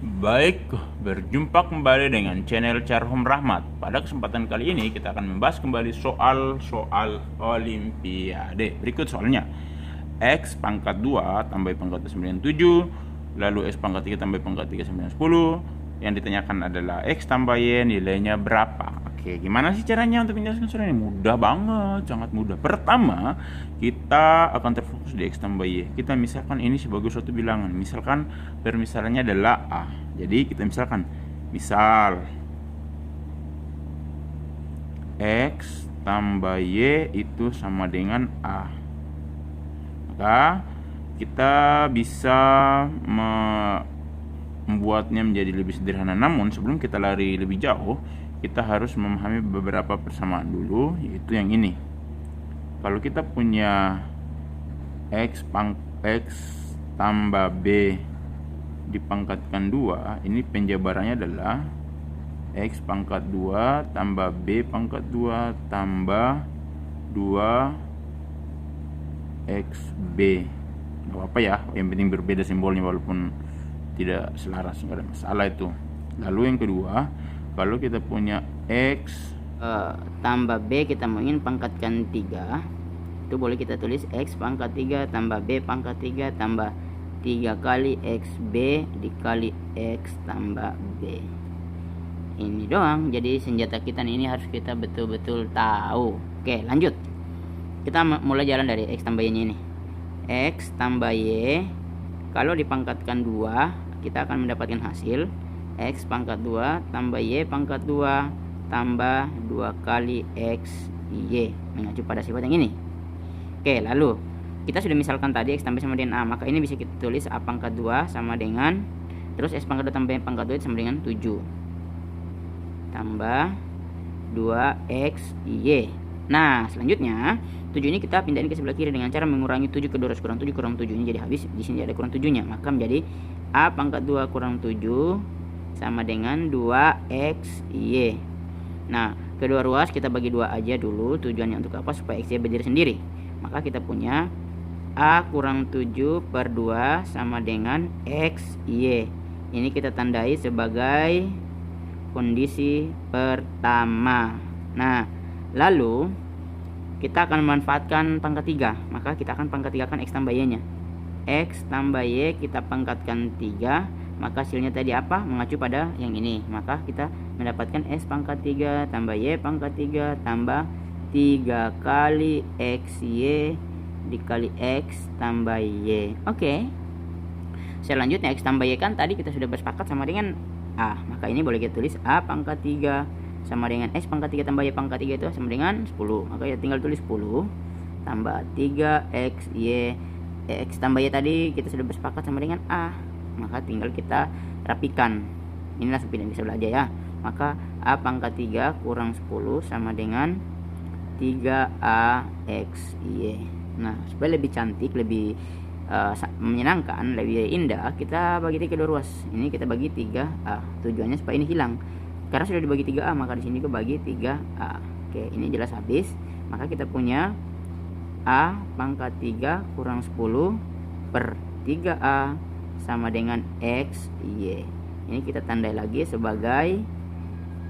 Baik, berjumpa kembali dengan channel Charhum Rahmat. Pada kesempatan kali ini kita akan membahas kembali soal-soal Olimpiade. Berikut soalnya. X pangkat 2 tambah pangkat 97, lalu X pangkat 3 tambah pangkat 3 910. Yang ditanyakan adalah X tambah Y nilainya berapa. Oke, gimana sih caranya untuk menjelaskan soal ini? Mudah banget, sangat mudah. Pertama, kita akan terfokus di X tambah Y. Kita misalkan ini sebagai suatu bilangan. Misalkan permisalannya adalah A. Jadi kita misalkan, misal X tambah Y itu sama dengan A. Maka kita bisa membuatnya menjadi lebih sederhana. Namun sebelum kita lari lebih jauh, kita harus memahami beberapa persamaan dulu, yaitu yang ini. Kalau kita punya X tambah B dipangkatkan 2, ini penjabarannya adalah X pangkat 2 tambah B pangkat 2 tambah 2XB. Gak apa-apa ya, yang penting berbeda simbolnya walaupun tidak selaras, nggak ada masalah itu. Lalu yang kedua, kalau kita punya X tambah B kita mau ingin pangkatkan 3, itu boleh kita tulis X pangkat 3 tambah B pangkat 3 tambah 3 kali XB dikali X tambah B. Ini doang, jadi senjata kita ini harus kita betul-betul tahu. Oke, lanjut. Kita mulai jalan dari X tambah Y ini. X tambah Y kalau dipangkatkan 2, kita akan mendapatkan hasil X pangkat 2 tambah Y pangkat 2 tambah 2 kali X Y, mengacu pada sifat yang ini. Oke, lalu kita sudah misalkan tadi X tambah sama dengan A, maka ini bisa kita tulis A pangkat 2 sama dengan, terus X pangkat 2 tambah Y pangkat 2 sama dengan 7 tambah 2X Y. Nah, selanjutnya 7 ini kita pindahin ke sebelah kiri dengan cara mengurangi 7 ke 2 kurang 7 kurang 7, ini jadi habis. Di sini ada kurang 7-nya, maka menjadi A pangkat 2 kurang 7 sama dengan 2XY. Nah, kedua ruas kita bagi 2 aja dulu. Tujuannya untuk apa? Supaya XY berdiri sendiri. Maka kita punya A kurang 7 per 2 sama dengan XY. Ini kita tandai sebagai kondisi pertama. Nah, lalu kita akan memanfaatkan pangkat 3. Maka kita akan pangkat 3 kan X tambah Y nya. X tambah Y kita pangkatkan 3, maka hasilnya tadi apa? Mengacu pada yang ini. Maka kita mendapatkan X pangkat 3 tambah Y pangkat 3 tambah 3 kali XY dikali X tambah Y. Oke. Selanjutnya X tambah Y kan tadi kita sudah bersepakat sama dengan A. Maka ini boleh kita tulis A pangkat 3 sama dengan X pangkat 3 tambah Y pangkat 3 itu sama dengan 10. Maka ya tinggal tulis 10 tambah 3XY. X tambah Y tadi kita sudah bersepakat sama dengan A. Maka tinggal kita rapikan. Ini langsung pindah di sebelah aja ya. Maka A pangkat 3 kurang 10 sama dengan 3AXY. Nah, supaya lebih cantik, lebih menyenangkan, lebih indah, kita bagi 3 kedua ruas. Ini kita bagi 3A. Tujuannya supaya ini hilang. Karena sudah dibagi 3A, maka di sini juga bagi 3A. Oke, ini jelas habis. Maka kita punya A pangkat 3 kurang 10 per 3A sama dengan XY. Ini kita tandai lagi sebagai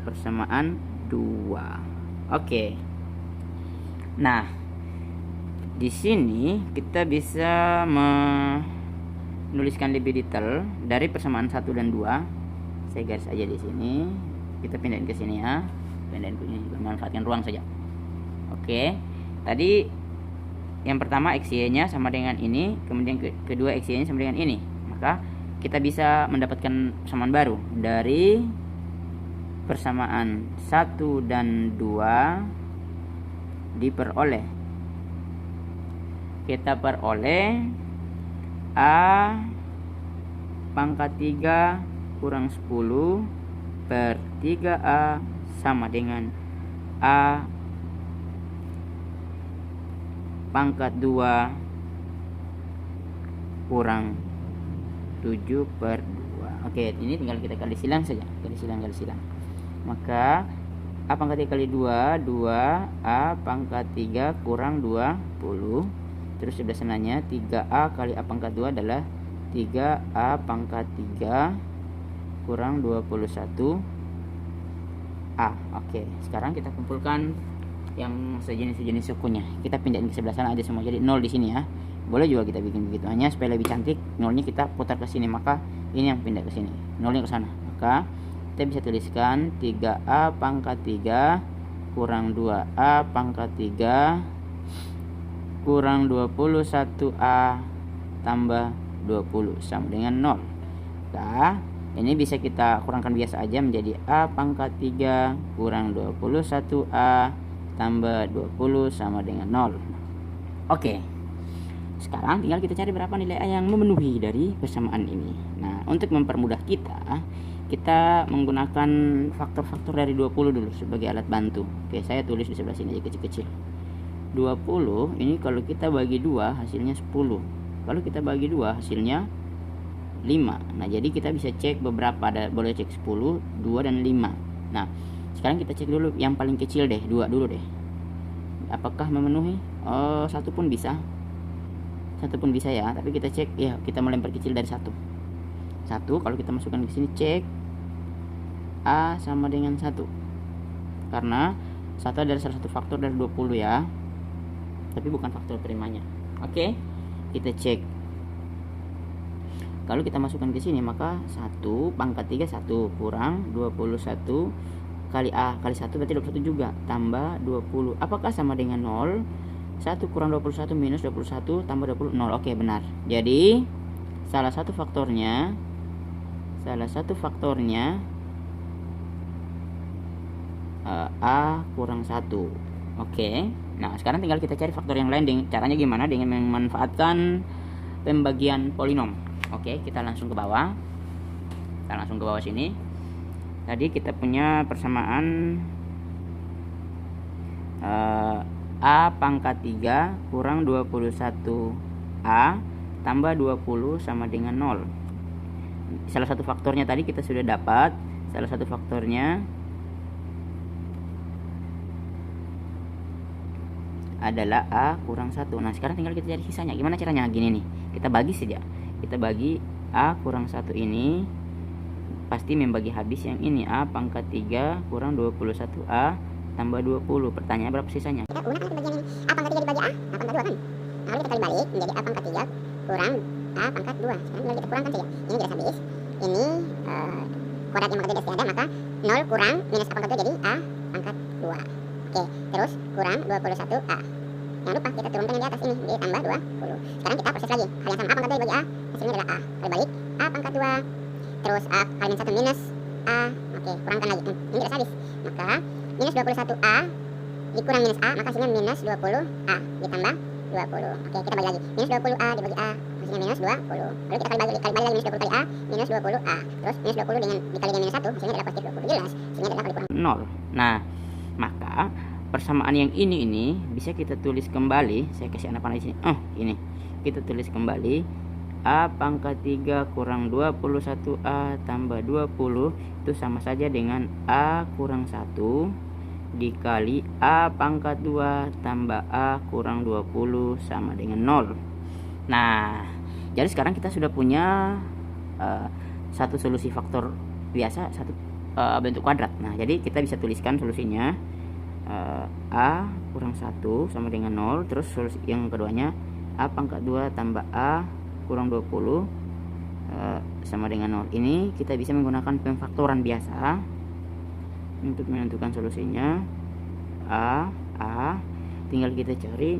persamaan 2. Oke. Nah, di sini kita bisa menuliskan lebih detail dari persamaan 1 dan 2. Saya garis aja di sini. Kita pindahin ke sini ya. Pindahin ke sini, memanfaatkan ruang saja. Oke. Tadi yang pertama XY-nya sama dengan ini, kemudian kedua XY-nya sama dengan ini. Maka kita bisa mendapatkan persamaan baru dari persamaan 1 dan 2 diperoleh. Kita peroleh A pangkat 3 kurang 10 per 3A sama dengan A pangkat 2 kurang 7 per 2. Oke, ini tinggal kita kali silang saja. Kali silang. Maka A pangkat 3 kali 2, 2A pangkat 3 kurang 20. Terus sebelah sananya 3A kali A pangkat 2 adalah 3A pangkat 3 kurang 21A. Oke, sekarang kita kumpulkan yang sejenis sukunya. Kita pindahin ke sebelah sana aja semua, jadi 0 di sini ya. Boleh juga kita bikin begitu, hanya supaya lebih cantik. 0-nya kita putar ke sini, maka ini yang pindah ke sini, 0-nya ke sana. Maka kita bisa tuliskan 3A pangkat 3 kurang 2A pangkat 3 kurang 21A tambah 20 sama dengan 0. Nah, ini bisa kita kurangkan biasa aja menjadi A pangkat 3 kurang 21A tambah 20 sama dengan 0. Oke, sekarang tinggal kita cari berapa nilai A yang memenuhi dari persamaan ini. Nah, untuk mempermudah kita menggunakan faktor-faktor dari 20 dulu sebagai alat bantu. Oke, saya tulis di sebelah sini aja kecil-kecil. 20 ini kalau kita bagi 2 hasilnya 10. Kalau kita bagi 2 hasilnya 5. Nah, jadi kita bisa cek beberapa, ada boleh cek 10, 2 dan 5. Nah, sekarang kita cek dulu yang paling kecil deh, 2 dulu deh. Apakah memenuhi? Oh, 1 pun bisa. 1 pun bisa ya, tapi kita cek ya, kita mulai perkecil dari 1. 1 kalau kita masukkan ke sini, cek A sama dengan 1. Karena 1 adalah salah satu faktor dari 20 ya. Tapi bukan faktor primanya. Oke. Kita cek. Kalau kita masukkan ke sini, maka 1 pangkat 3 1 kurang 21 kali A kali 1 berarti 21 juga, tambah 20. Apakah sama dengan 0? 1 kurang 21 minus 21 tambah 20, 0. Oke, benar. Jadi salah satu faktornya A kurang 1. Oke. Nah, sekarang tinggal kita cari faktor yang lain. Caranya gimana? Dengan memanfaatkan pembagian polinom. Oke, kita langsung ke bawah. Sini. Tadi kita punya persamaan A pangkat 3 kurang 21A tambah 20 sama dengan 0. Salah satu faktornya tadi kita sudah dapat. Salah satu faktornya adalah A kurang 1. Nah, sekarang tinggal kita cari sisanya. Gimana caranya? Gini nih, kita bagi saja. Kita bagi A kurang 1 ini, pasti membagi habis yang ini. A pangkat 3 kurang 21A tambah 20. Pertanyaan berapa sisanya? Kita gunakan pembagian ini. A pangkat 3 dibagi A pangkat 2 kan? Lalu kita kali balik menjadi A pangkat 3 kurang A pangkat 2. Sekarang tinggal kita kurangkan saja. Ini jelas habis. Ini kuadrat yang pangkat 2 sudah ada, maka 0 kurang minus A pangkat 2 jadi A pangkat 2. Oke, terus kurang 21A. Jangan lupa kita turunkan yang di atas ini, ditambah 20. Sekarang kita proses lagi. Hal yang sama, A pangkat 2 dibagi A, hasilnya adalah A. Kali balik, A pangkat 2, terus A kali 1 minus A. Oke, kurangkan lagi. Ini jelas habis. Maka minus 21A dikurang minus A, maka hasilnya minus 20A ditambah 20. Oke, kita bagi lagi. Minus 20A dibagi A, hasilnya minus 20. Lalu kita kali balik lagi minus 20 kali A, minus 20A. Terus minus 20 dikali dengan minus 1, hasilnya adalah positif 20. Jelas, hasilnya adalah kali kurang 0. Nah, maka persamaan yang ini bisa kita tulis kembali. Saya kasih anak panah di sini. Ini. Kita tulis kembali A pangkat 3 kurang 21A tambah 20 itu sama saja dengan A kurang 1 dikali A pangkat 2 tambah A kurang 20 sama dengan 0. Nah, jadi sekarang kita sudah punya satu solusi faktor biasa, satu bentuk kuadrat. Nah, jadi kita bisa tuliskan solusinya A kurang 1 sama dengan 0. Terus solusi yang keduanya A pangkat 2 tambah A kurang 20 sama dengan 0. Ini kita bisa menggunakan pemfaktoran biasa untuk menentukan solusinya. A tinggal kita cari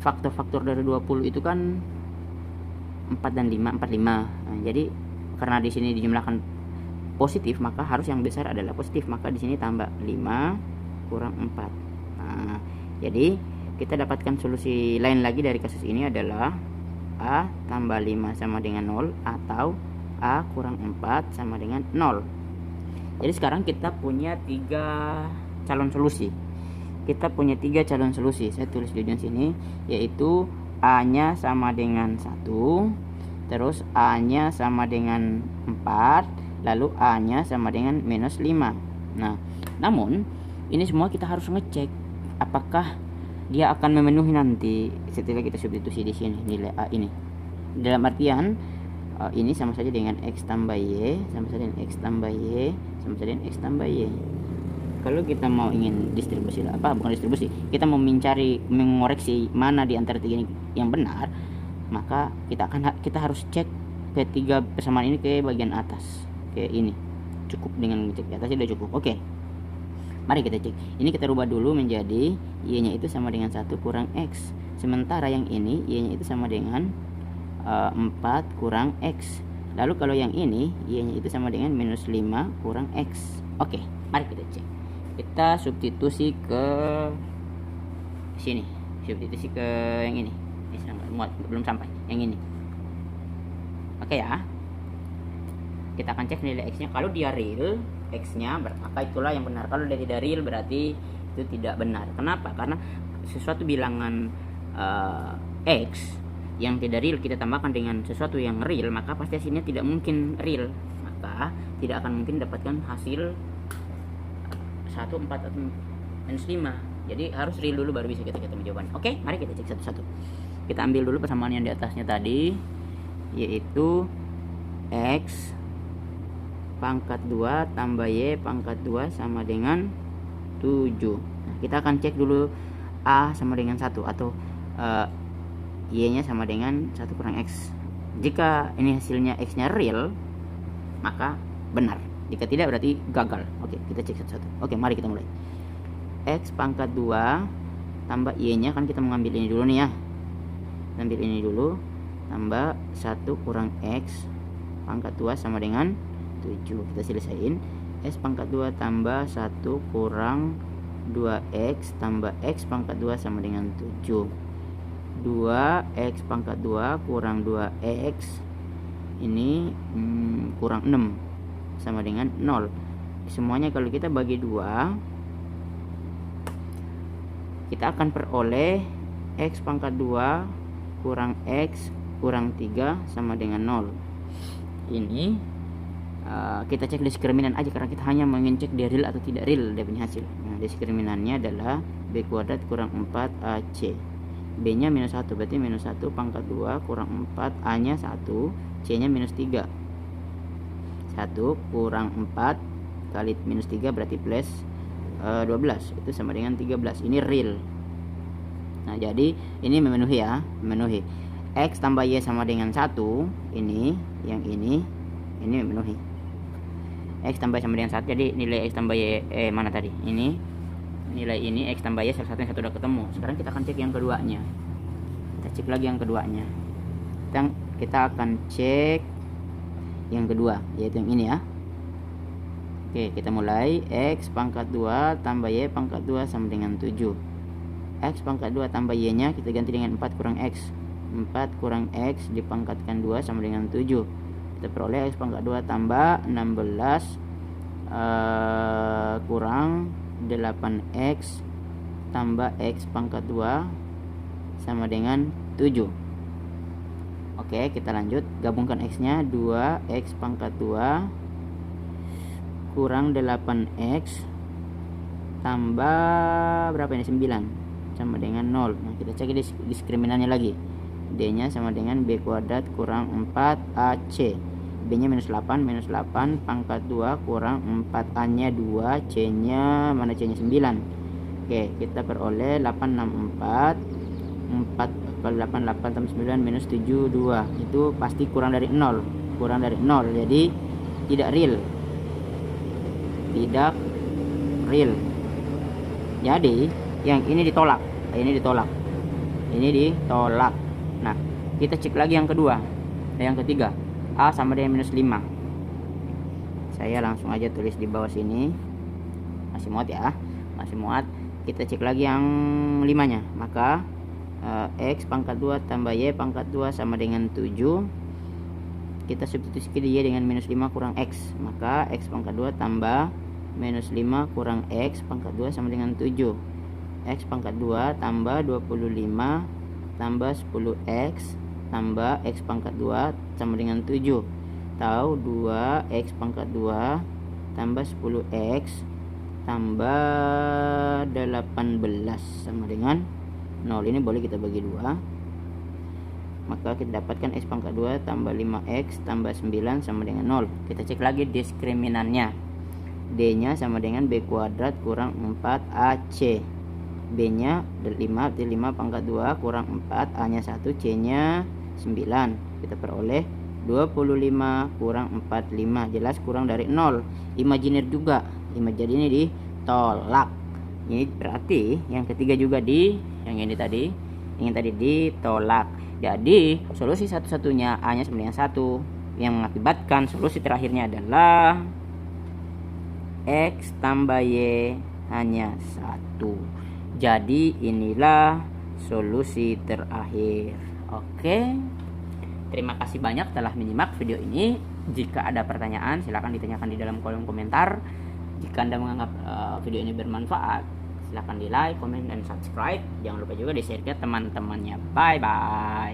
faktor-faktor dari 20 itu kan 4 dan 5, 45. Nah, jadi karena di sini dijumlahkan positif, maka harus yang besar adalah positif, maka di sini tambah 5 kurang 4. Nah, jadi kita dapatkan solusi lain lagi dari kasus ini adalah A tambah 5 sama dengan 0 atau A kurang 4 sama dengan 0. Jadi sekarang kita punya 3 calon solusi. Saya tulis di ujung sini, yaitu A-nya sama dengan 1, terus A-nya sama dengan 4, lalu A-nya sama dengan minus 5. Nah, namun ini semua kita harus ngecek apakah dia akan memenuhi nanti setelah kita substitusi di sini nilai A ini. Dalam artian ini sama saja dengan X tambah Y, sama saja dengan X tambah Y, sama saja dengan X tambah Y. Kalau kita mau ingin distribusi bukan distribusi, kita mau mengoreksi mana di antara tiga ini yang benar, maka kita harus cek ketiga persamaan ini ke bagian atas, ke ini. Cukup dengan cek di atas sudah cukup. Oke. Mari kita cek. Ini kita rubah dulu menjadi Y-nya itu sama dengan 1 kurang X. Sementara yang ini Y-nya itu sama dengan 4 kurang X. Lalu kalau yang ini Y-nya itu sama dengan minus 5 kurang X. Oke, mari kita cek. Kita substitusi ke sini. Substitusi ke yang ini. Belum sampai. Yang ini. Oke ya. Kita akan cek nilai X-nya. Kalau dia real, X-nya maka itulah yang benar. Kalau dia tidak real berarti itu tidak benar. Kenapa? Karena sesuatu bilangan X yang tidak real kita tambahkan dengan sesuatu yang real, maka pasti hasilnya tidak mungkin real. Maka tidak akan mungkin dapatkan hasil 1, 4 atau minus 5. Jadi harus real dulu baru bisa kita ketemu jawaban. Oke, mari kita cek satu-satu. Kita ambil dulu persamaan yang di atasnya tadi, yaitu X pangkat 2 tambah Y pangkat 2 sama dengan 7. Nah, kita akan cek dulu A sama dengan 1 atau Y-nya sama dengan 1 kurang X. Jika ini hasilnya X-nya real, maka benar. Jika tidak berarti gagal. Oke, kita cek satu-satu. Oke, mari kita mulai. X pangkat 2 tambah Y-nya, kan kita mengambil ini dulu nih ya. Ambil ini dulu, tambah 1 kurang X pangkat 2 sama dengan 7. Kita selesaiin. S pangkat 2 tambah 1 kurang 2X tambah X pangkat 2 sama dengan 7. 2X pangkat 2 kurang 2X ini kurang 6 sama dengan 0. Semuanya kalau kita bagi 2, kita akan peroleh X pangkat 2 kurang X kurang 3 sama dengan 0. Ini kita cek diskriminan aja karena kita hanya ingin cek dia real atau tidak real dia punya hasil. Nah, diskriminannya adalah B kuadrat kurang 4AC. B nya minus 1, berarti minus 1 pangkat 2 kurang 4, A nya 1, C nya minus 3. 1 kurang 4 kali minus 3 berarti plus 12, itu sama dengan 13. Ini real. Nah, jadi ini memenuhi ya, memenuhi. X tambah Y sama dengan 1, ini yang ini memenuhi. X tambah Y sama dengan 1, jadi nilai X tambah Y mana tadi? Ini nilai ini X tambah Y, salah satu yang satu udah ketemu. Sekarang kita akan cek yang keduanya. Kita cek lagi yang keduanya. Kita akan cek yang kedua, yaitu yang ini ya. Oke, kita mulai. X pangkat 2 tambah Y pangkat 2 sama dengan 7. X pangkat 2 tambah Y nya kita ganti dengan 4 kurang X. 4 kurang X dipangkatkan 2 sama dengan 7. Kita peroleh X pangkat 2 tambah 16 kurang 8X tambah X pangkat 2 sama dengan 7. Oke, kita lanjut. Gabungkan X nya 2X pangkat 2 kurang 8X tambah berapa ini? 9 sama dengan 0. Nah, kita cek diskriminannya lagi. D nya sama dengan B kuadrat kurang 4AC. B nya minus 8 pangkat 2 kurang 4, A nya 2, C nya mana, C nya 9. Oke, kita peroleh 864. 4 kali 8 tambah 9 minus 72. Itu pasti kurang dari 0. Kurang dari 0, jadi tidak real. Tidak real. Jadi yang ini ditolak. Ini ditolak. Ini ditolak. Nah, kita cek lagi yang kedua. Yang ketiga, A sama dengan minus 5. Saya langsung aja tulis di bawah sini. Masih muat ya, masih muat. Kita cek lagi yang 5 nya. Maka X pangkat 2 tambah Y pangkat 2 sama dengan 7. Kita substitusi ke Y dengan minus 5 kurang X. Maka X pangkat 2 tambah minus 5 kurang X pangkat 2 sama dengan 7. X pangkat 2 tambah 25 tambah 10X tambah X pangkat 2 sama dengan 7. Tahu 2X pangkat 2 tambah 10X tambah 18 sama dengan 0. Ini boleh kita bagi 2. maka kita dapatkan X pangkat 2 tambah 5X tambah 9 sama dengan 0. Kita cek lagi diskriminannya. D nya sama dengan B kuadrat kurang 4AC. B nya 5, berarti 5 pangkat 2 kurang 4, A nya 1, C nya 9. Kita peroleh 25 kurang 45, jelas kurang dari 0. Imajiner juga, imajiner ini ditolak. Ini berarti yang ketiga juga yang ini tadi ditolak. Jadi solusi satu-satunya A nya sama dengan 1, yang mengakibatkan solusi terakhirnya adalah X tambah Y hanya 1. Jadi inilah solusi terakhir. Oke, terima kasih banyak telah menyimak video ini. Jika ada pertanyaan silahkan ditanyakan di dalam kolom komentar. Jika Anda menganggap video ini bermanfaat, silahkan di like, komen, dan subscribe. Jangan lupa juga di share ke teman-temannya. Bye bye.